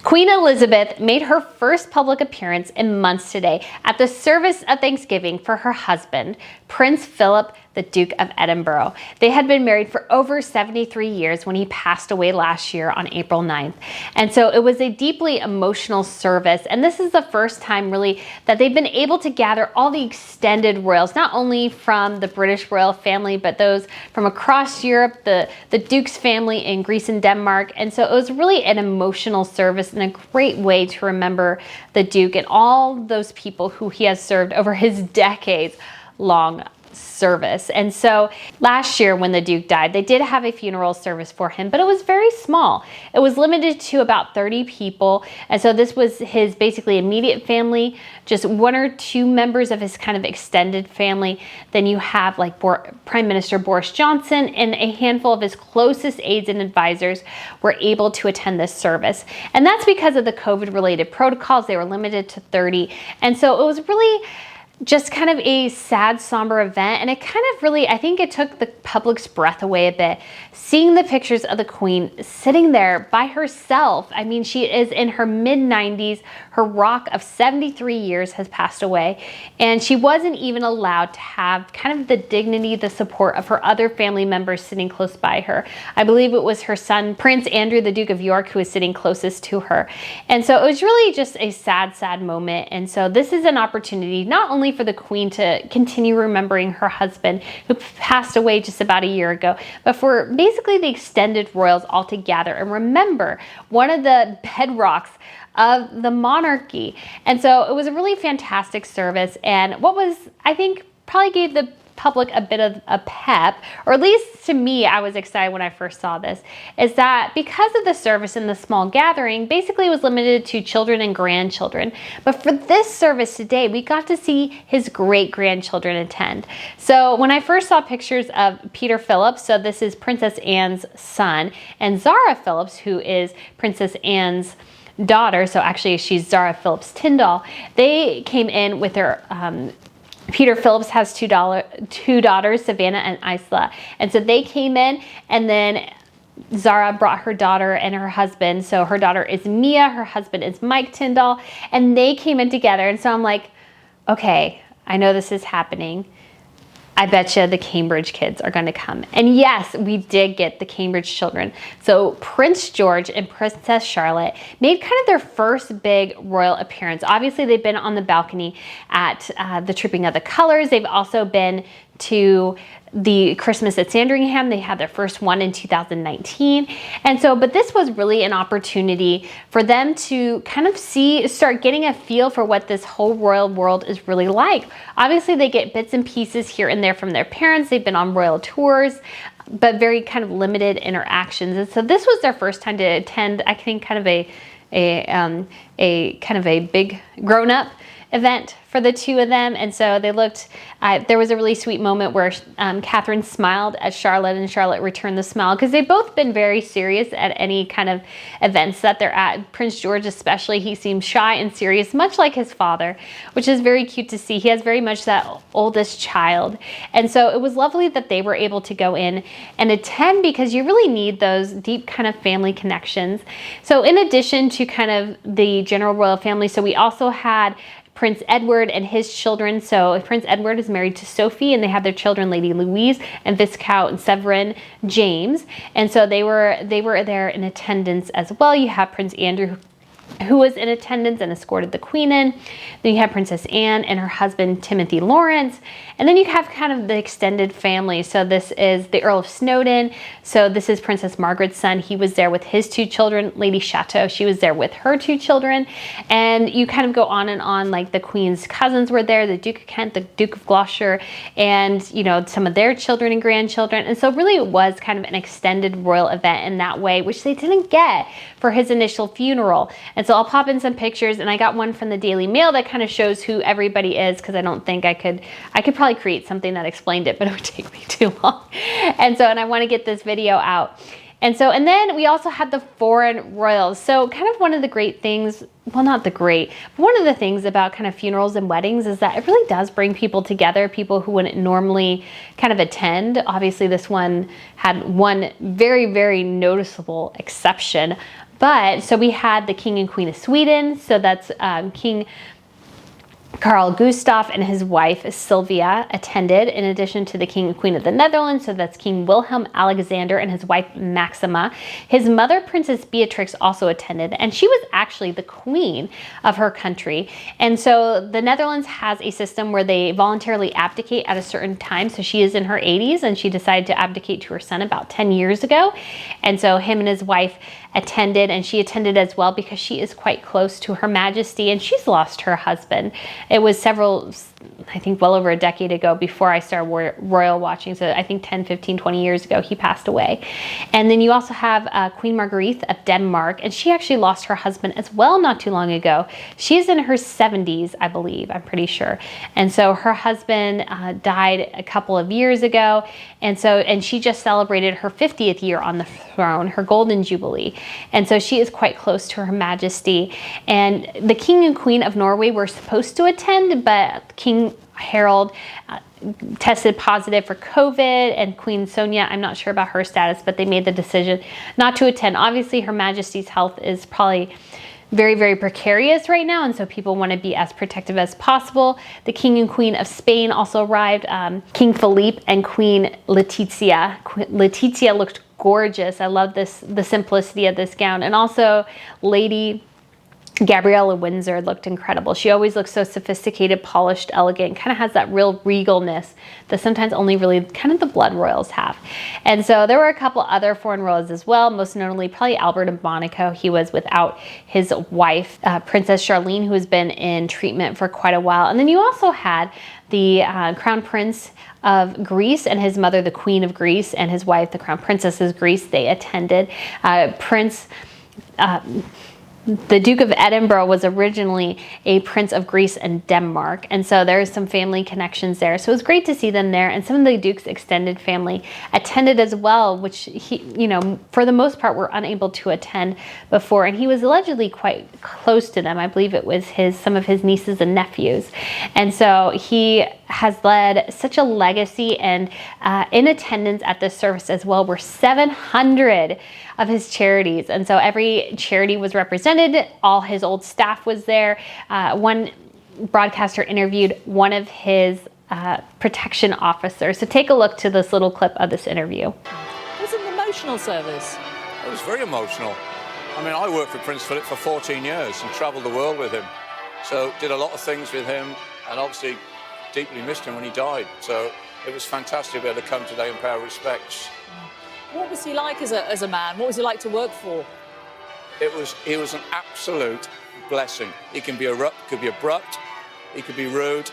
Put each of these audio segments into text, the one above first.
Queen Elizabeth made her first public appearance in months today at the service of Thanksgiving for her husband, Prince Philip, the Duke of Edinburgh. They had been married for over 73 years when he passed away last year on April 9th. And so it was a deeply emotional service. And this is the first time really that they've been able to gather all the extended royals, not only from the British royal family, but those from across Europe, the Duke's family in Greece and Denmark. And so it was really an emotional service and a great way to remember the Duke and all those people who he has served over his decades-long service. And so last year when the Duke died, they did have a funeral service for him, but it was very small. It was limited to about 30 people. And so this was his basically immediate family, just one or two members of his kind of extended family. Then you have like Prime Minister Boris Johnson and a handful of his closest aides and advisors were able to attend this service. And that's because of the COVID related protocols. They were limited to 30. And so it was really just kind of a sad, somber event. And it kind of really, I think it took the public's breath away a bit. Seeing the pictures of the Queen sitting there by herself. I mean, she is in her mid-90s. Her rock of 73 years has passed away. And she wasn't even allowed to have kind of the dignity, the support of her other family members sitting close by her. I believe it was her son, Prince Andrew, the Duke of York, who was sitting closest to her. And so it was really just a sad, sad moment. And so this is an opportunity not only for the Queen to continue remembering her husband who passed away just about a year ago, but for basically the extended royals all together and remember one of the bedrocks of the monarchy. And so it was a really fantastic service. And what was, I think, probably gave the public a bit of a pep, or at least to me, I was excited when I first saw this, is that because of the service and the small gathering, basically it was limited to children and grandchildren. But for this service today, we got to see his great-grandchildren attend. So when I first saw pictures of Peter Phillips, so this is Princess Anne's son, and Zara Phillips, who is Princess Anne's daughter, so actually she's Zara Phillips Tyndall, they came in with their Peter Phillips has two daughters, Savannah and Isla. And so they came in, and then Zara brought her daughter and her husband. So her daughter is Mia, her husband is Mike Tyndall, and they came in together. And so I'm like, okay, I know this is happening. I bet you the Cambridge kids are going to come. And yes, we did get the Cambridge children. So Prince George and Princess Charlotte made kind of their first big royal appearance. Obviously, they've been on the balcony at the Trooping of the Colors. They've also been to the Christmas at Sandringham. They had their first one in 2019. And so, but this was really an opportunity for them to kind of start getting a feel for what this whole royal world is really like. Obviously, they get bits and pieces here and there from their parents. They've been on royal tours, but very kind of limited interactions. And so this was their first time to attend, I think, kind of a kind of a big grown-up event for the two of them. And so they looked, there was a really sweet moment where Catherine smiled at Charlotte and Charlotte returned the smile, because they've both been very serious at any kind of events that they're at. Prince George especially, he seems shy and serious, much like his father, which is very cute to see. He has very much that oldest child. And so it was lovely that they were able to go in and attend, because you really need those deep kind of family connections. So in addition to kind of the general royal family, so we also had Prince Edward and his children. So Prince Edward is married to Sophie, and they have their children, Lady Louise and Viscount and Severin James. And so they were there in attendance as well. You have Prince Andrew, who was in attendance and escorted the Queen in. Then you have Princess Anne and her husband, Timothy Lawrence. And then you have kind of the extended family. So this is the Earl of Snowdon. So this is Princess Margaret's son. He was there with his two children. Lady Chateau, she was there with her two children. And you kind of go on and on, like the Queen's cousins were there, the Duke of Kent, the Duke of Gloucester, and, you know, some of their children and grandchildren. And so really it was kind of an extended royal event in that way, which they didn't get for his initial funeral. And so I'll pop in some pictures, and I got one from the Daily Mail that kind of shows who everybody is, because I don't think I could probably create something that explained it, but it would take me too long. And I want to get this video out. And then we also had the foreign royals. So kind of one of the great things, well, not the great, but one of the things about kind of funerals and weddings is that it really does bring people together, people who wouldn't normally kind of attend. Obviously, this one had one very, very noticeable exception, But so we had the King and Queen of Sweden. So that's King Carl Gustaf and his wife Sylvia attended, in addition to the King and Queen of the Netherlands. So that's King Wilhelm Alexander and his wife Maxima. His mother, Princess Beatrix, also attended, and she was actually the queen of her country. And so the Netherlands has a system where they voluntarily abdicate at a certain time. So she is in her 80s and she decided to abdicate to her son about 10 years ago. And so him and his wife attended, and she attended as well because she is quite close to Her Majesty, and she's lost her husband. It was several, I think well over a decade ago before I started royal watching. So I think 10, 15, 20 years ago, he passed away. And then you also have Queen Margarite of Denmark, and she actually lost her husband as well not too long ago. She's in her 70s, I believe, I'm pretty sure. And so her husband died a couple of years ago. And she just celebrated her 50th year on the throne, her golden jubilee. And so she is quite close to Her Majesty. And the King and Queen of Norway were supposed to attend, but King Harald tested positive for COVID, and Queen Sonja, I'm not sure about her status, but they made the decision not to attend. Obviously, Her Majesty's health is probably very, very precarious right now, and so people want to be as protective as possible. The King and Queen of Spain also arrived, King Philippe and Queen Letizia. Letizia looked gorgeous. I love the simplicity of this gown. And also Lady Gabriella Windsor looked incredible. She always looks so sophisticated, polished, elegant, kind of has that real regalness that sometimes only really kind of the blood royals have. And so there were a couple other foreign royals as well, most notably probably Albert of Monaco. He was without his wife, Princess Charlene, who has been in treatment for quite a while. And then you also had the Crown Prince of Greece and his mother, the Queen of Greece, and his wife, the Crown Princess of Greece. They attended. The Duke of Edinburgh was originally a Prince of Greece and Denmark, and so there's some family connections there. So it was great to see them there, and some of the Duke's extended family attended as well, which he, for the most part, were unable to attend before. And he was allegedly quite close to them. I believe it was some of his nieces and nephews, and so he has led such a legacy. And in attendance at this service as well were 700 of his charities, and so every charity was represented. All his old staff was there. One broadcaster interviewed one of his protection officers. So take a look to this little clip of this interview. It was an emotional service. It was very emotional. I mean, I worked for Prince Philip for 14 years and travelled the world with him. So did a lot of things with him, and obviously deeply missed him when he died. So it was fantastic to be able to come today and pay our respects. What was he like as a man? What was he like to work for? He was an absolute blessing. He can be abrupt, he could be rude,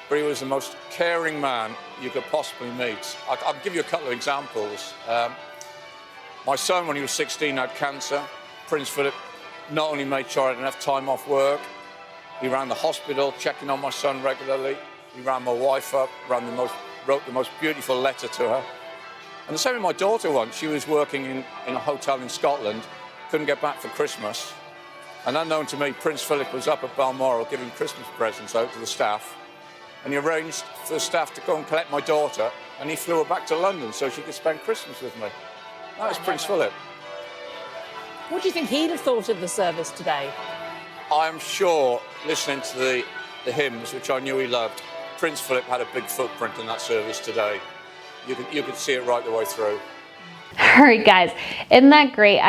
but he was the most caring man you could possibly meet. I'll give you a couple of examples. My son, when he was 16, had cancer. Prince Philip not only made sure I had enough time off work, he ran the hospital, checking on my son regularly. He ran my wife up, wrote the most beautiful letter to her. And the same with my daughter once. She was working in a hotel in Scotland, couldn't get back for Christmas. And unknown to me, Prince Philip was up at Balmoral giving Christmas presents out to the staff. And he arranged for the staff to go and collect my daughter, and he flew her back to London so she could spend Christmas with me. That was Prince Philip. What do you think he'd have thought of the service today? I'm sure, listening to the hymns, which I knew he loved, Prince Philip had a big footprint in that service today. You could see it right the way through. All right, guys, isn't that great?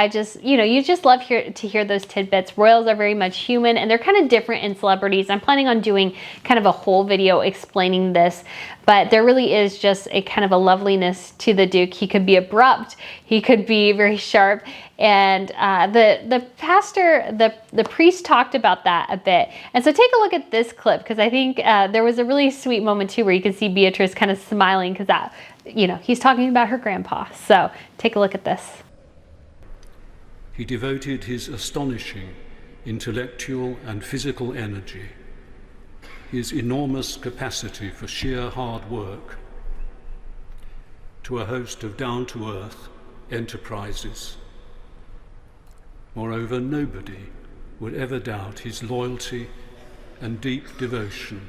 You just love to hear those tidbits. Royals are very much human, and they're kind of different in celebrities. I'm planning on doing kind of a whole video explaining this, but there really is just a kind of a loveliness to the Duke. He could be abrupt, he could be very sharp, and the priest talked about that a bit. And so take a look at this clip, because I think there was a really sweet moment too where you could see Beatrice kind of smiling, because that, he's talking about her grandpa. So take a look at this. He devoted his astonishing intellectual and physical energy, his enormous capacity for sheer hard work, to a host of down-to-earth enterprises. Moreover, nobody would ever doubt his loyalty and deep devotion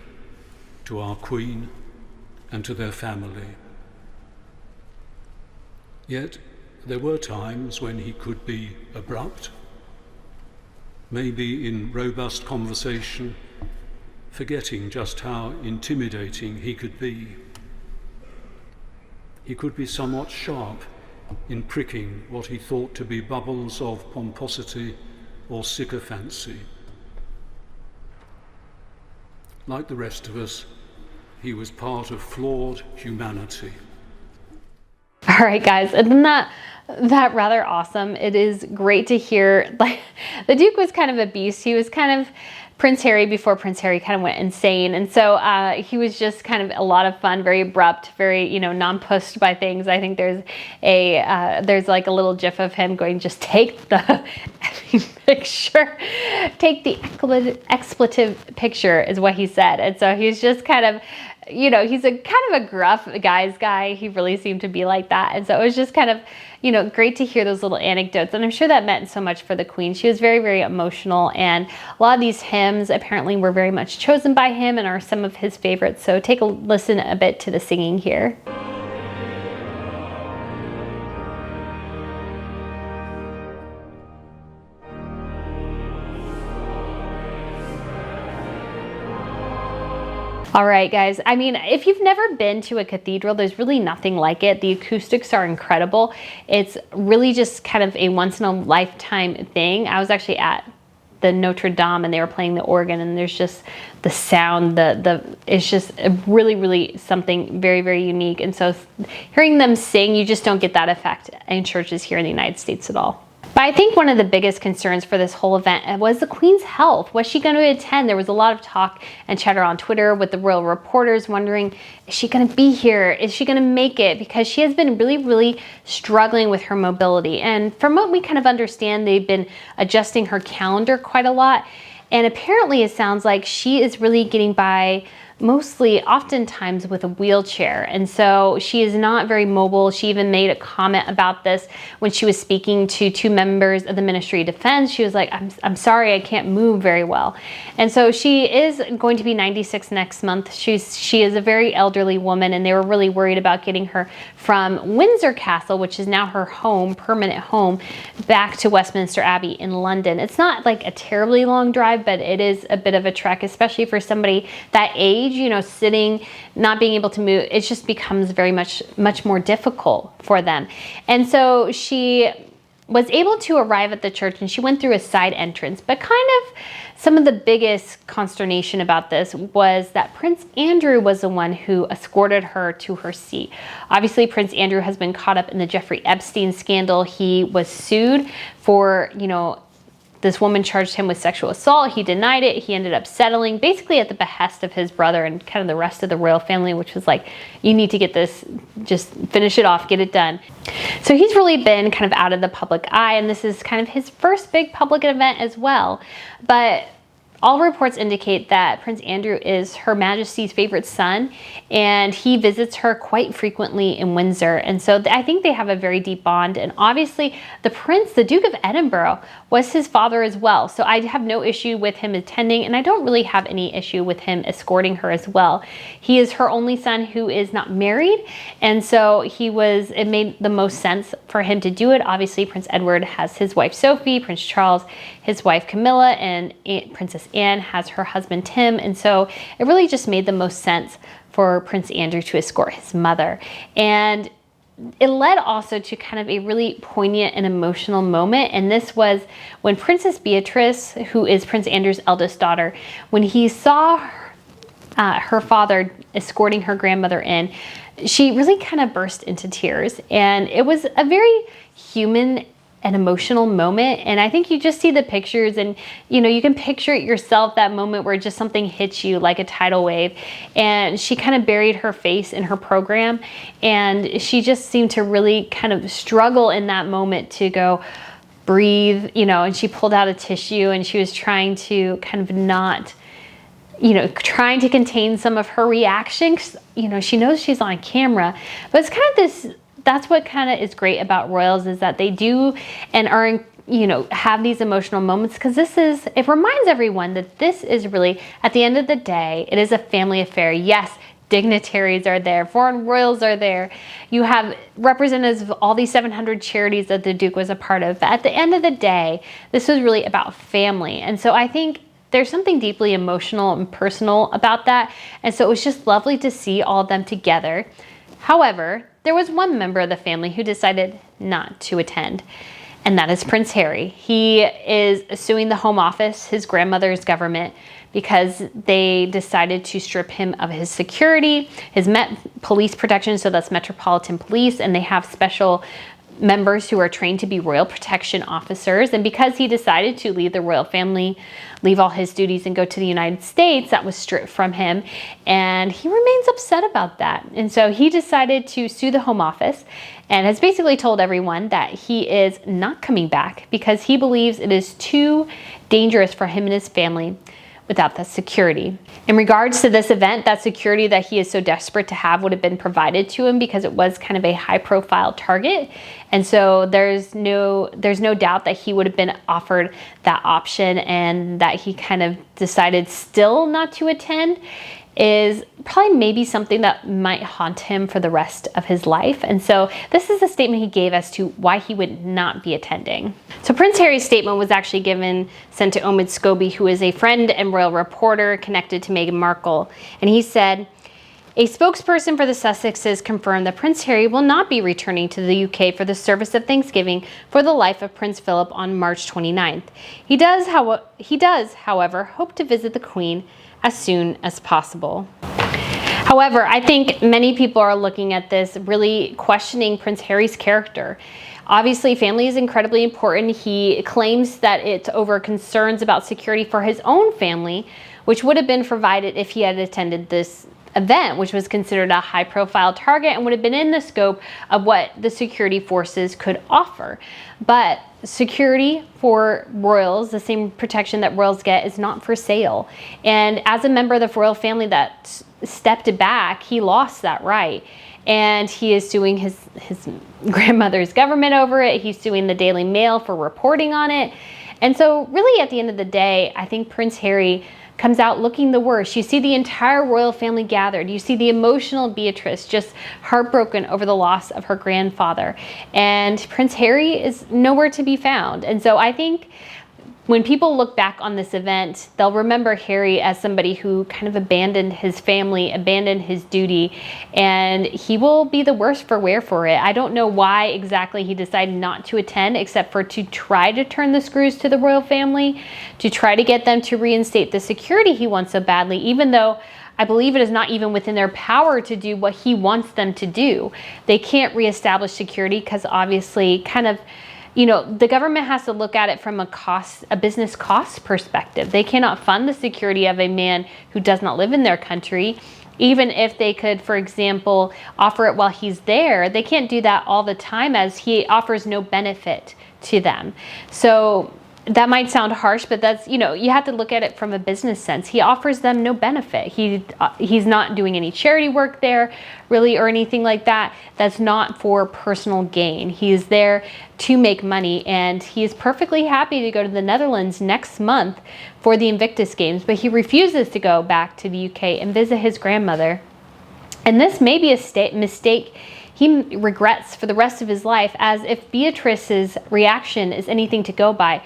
to our Queen and to their family. Yet there were times when he could be abrupt maybe in robust conversation, forgetting just how intimidating he could be. He could be somewhat sharp in pricking what he thought to be bubbles of pomposity or sycophancy. Like the rest of us, he was part of flawed humanity. All right, guys, isn't that rather awesome? It is great to hear. Like, the Duke was kind of a beast. He was kind of Prince Harry before Prince Harry kind of went insane. And so he was just kind of a lot of fun, very abrupt, very, non-pushed by things. I think there's like a little gif of him going, just take the picture, take the expletive picture is what he said. And so he's just kind of, he's a kind of a gruff guy's guy. He really seemed to be like that. And so it was just kind of, great to hear those little anecdotes. And I'm sure that meant so much for the Queen. She was very, very emotional. And a lot of these hymns apparently were very much chosen by him and are some of his favorites. So take a listen a bit to the singing here. All right, guys. I mean, if you've never been to a cathedral, there's really nothing like it. The acoustics are incredible. It's really just kind of a once-in-a-lifetime thing. I was actually at the Notre Dame and they were playing the organ, and there's just the sound, it's just really, really something very, very unique. And so hearing them sing, you just don't get that effect in churches here in the United States at all. But I think one of the biggest concerns for this whole event was the Queen's health. Was she going to attend? There was a lot of talk and chatter on Twitter with the royal reporters wondering, is she going to be here? Is she going to make it? Because she has been really, really struggling with her mobility. And from what we kind of understand, they've been adjusting her calendar quite a lot. And apparently it sounds like she is really getting by mostly oftentimes with a wheelchair. And so she is not very mobile. She even made a comment about this when she was speaking to two members of the Ministry of Defense. She was like, I'm sorry, I can't move very well. And so she is going to be 96 next month. She is a very elderly woman, and they were really worried about getting her from Windsor Castle, which is now her home, permanent home, back to Westminster Abbey in London. It's not like a terribly long drive, but it is a bit of a trek, especially for somebody that age. Sitting, not being able to move, it just becomes very much more difficult for them. And so she was able to arrive at the church, and she went through a side entrance. But kind of some of the biggest consternation about this was that Prince Andrew was the one who escorted her to her seat. Obviously, Prince Andrew has been caught up in the Jeffrey Epstein scandal. He was sued for, this woman charged him with sexual assault. He denied it. He ended up settling basically at the behest of his brother and kind of the rest of the royal family, which was like, you need to get this, just finish it off, get it done. So he's really been kind of out of the public eye, and this is kind of his first big public event as well. But all reports indicate that Prince Andrew is Her Majesty's favorite son, and he visits her quite frequently in Windsor. And so I think they have a very deep bond. And obviously the Duke of Edinburgh was his father as well. So I have no issue with him attending, and I don't really have any issue with him escorting her as well. He is her only son who is not married. And so it made the most sense for him to do it. Obviously, Prince Edward has his wife Sophie, Prince Charles, his wife Camilla, and Princess Anne has her husband Tim. And so it really just made the most sense for Prince Andrew to escort his mother. And it led also to kind of a really poignant and emotional moment. And this was when Princess Beatrice, who is Prince Andrew's eldest daughter, when he saw her father escorting her grandmother in, she really kind of burst into tears. And it was a very human an emotional moment. And I think you just see the pictures, and you can picture it yourself, that moment where just something hits you like a tidal wave. And she kind of buried her face in her program, and she just seemed to really kind of struggle in that moment to go breathe, and she pulled out a tissue, and she was trying to kind of not, trying to contain some of her reactions. She knows she's on camera, but it's kind of this, that's what kind of is great about royals, is that they do and are, have these emotional moments, because it reminds everyone that this is really, at the end of the day, it is a family affair. Yes, dignitaries are there, foreign royals are there. You have representatives of all these 700 charities that the Duke was a part of. But at the end of the day, this was really about family. And so I think there's something deeply emotional and personal about that. And so it was just lovely to see all of them together. However, there was one member of the family who decided not to attend, and that is Prince Harry. He is suing the Home Office, his grandmother's government, because they decided to strip him of his security, his police protection, so that's Metropolitan Police, and they have special members who are trained to be royal protection officers. And because he decided to leave the royal family, leave all his duties and go to the United States, that was stripped from him. And he remains upset about that. And so he decided to sue the Home Office and has basically told everyone that he is not coming back because he believes it is too dangerous for him and his family without the security. In regards to this event, that security that he is so desperate to have would have been provided to him because it was kind of a high-profile target. And so there's no doubt that he would have been offered that option, and that he kind of decided still not to attend is probably maybe something that might haunt him for the rest of his life. And so this is a statement he gave as to why he would not be attending. So Prince Harry's statement was actually sent to Omid Scobie, who is a friend and royal reporter connected to Meghan Markle. And he said, a spokesperson for the Sussexes confirmed that Prince Harry will not be returning to the UK for the service of Thanksgiving for the life of Prince Philip on March 29th. He does, however, hope to visit the Queen as soon as possible. However, I think many people are looking at this really questioning Prince Harry's character. Obviously, family is incredibly important. He claims that it's over concerns about security for his own family, which would have been provided if he had attended this event, which was considered a high-profile target and would have been in the scope of what the security forces could offer. But security for royals, the same protection that royals get, is not for sale. And as a member of the royal family that stepped back, he lost that right. And he is suing his grandmother's government over it. He's suing the Daily Mail for reporting on it. And so really at the end of the day, I think Prince Harry comes out looking the worst. You see the entire royal family gathered. You see the emotional Beatrice just heartbroken over the loss of her grandfather. And Prince Harry is nowhere to be found. And so I think when people look back on this event, they'll remember Harry as somebody who kind of abandoned his family, abandoned his duty, and he will be the worse for wear for it. I don't know why exactly he decided not to attend, except for to try to turn the screws to the royal family, to try to get them to reinstate the security he wants so badly, even though I believe it is not even within their power to do what he wants them to do. They can't reestablish security because obviously kind of, you know, the government has to look at it from a business cost perspective. They cannot fund the security of a man who does not live in their country. Even if they could, for example, offer it while he's there, they can't do that all the time as he offers no benefit to them. So that might sound harsh, but that's, you know, you have to look at it from a business sense. He offers them no benefit. He's not doing any charity work there, really, or anything like that. That's not for personal gain. He is there to make money, and he is perfectly happy to go to the Netherlands next month for the Invictus Games, but he refuses to go back to the UK and visit his grandmother. And this may be a mistake he regrets for the rest of his life, as if Beatrice's reaction is anything to go by.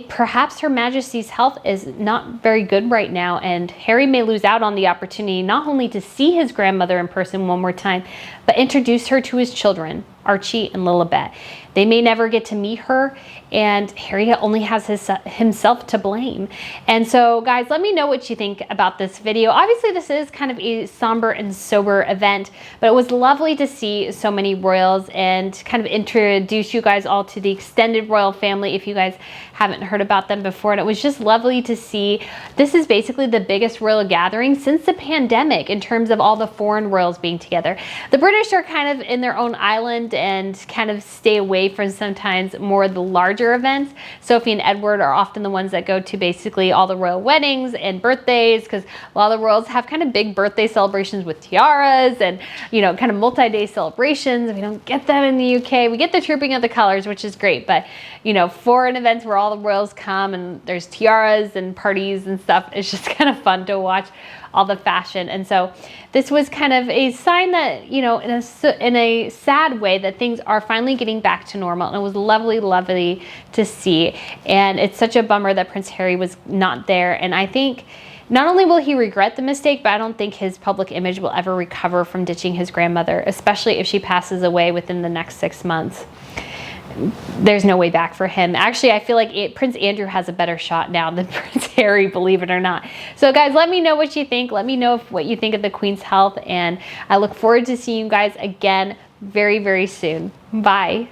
Perhaps Her Majesty's health is not very good right now, and Harry may lose out on the opportunity not only to see his grandmother in person one more time, but introduce her to his children, Archie and Lilibet. They may never get to meet her, and Harry only has himself to blame. And so, guys, let me know what you think about this video. Obviously, this is kind of a somber and sober event, but it was lovely to see so many royals and kind of introduce you guys all to the extended royal family if you guys haven't heard about them before. And it was just lovely to see. This is basically the biggest royal gathering since the pandemic in terms of all the foreign royals being together. The British are kind of in their own island. around and kind of stay away from sometimes more of the larger events. Sophie and Edward are often the ones that go to basically all the royal weddings and birthdays, because a lot of the royals have kind of big birthday celebrations with tiaras and, you know, kind of multi-day celebrations. We don't get them in the UK. We get the Trooping of the Colours, which is great, but, you know, foreign events where all the royals come and there's tiaras and parties and stuff, it's just kind of fun to watch all the fashion. And so this was kind of a sign that, you know, in a sad way, that things are finally getting back to normal. And it was lovely to see. And it's such a bummer that Prince Harry was not there. And I think not only will he regret the mistake, but I don't think his public image will ever recover from ditching his grandmother, especially if she passes away within the next 6 months. There's no way back for him. Actually, I feel like Prince Andrew has a better shot now than Prince Harry, believe it or not. So guys, let me know what you think. Let me know what you think of the Queen's health, and I look forward to seeing you guys again very soon. Bye.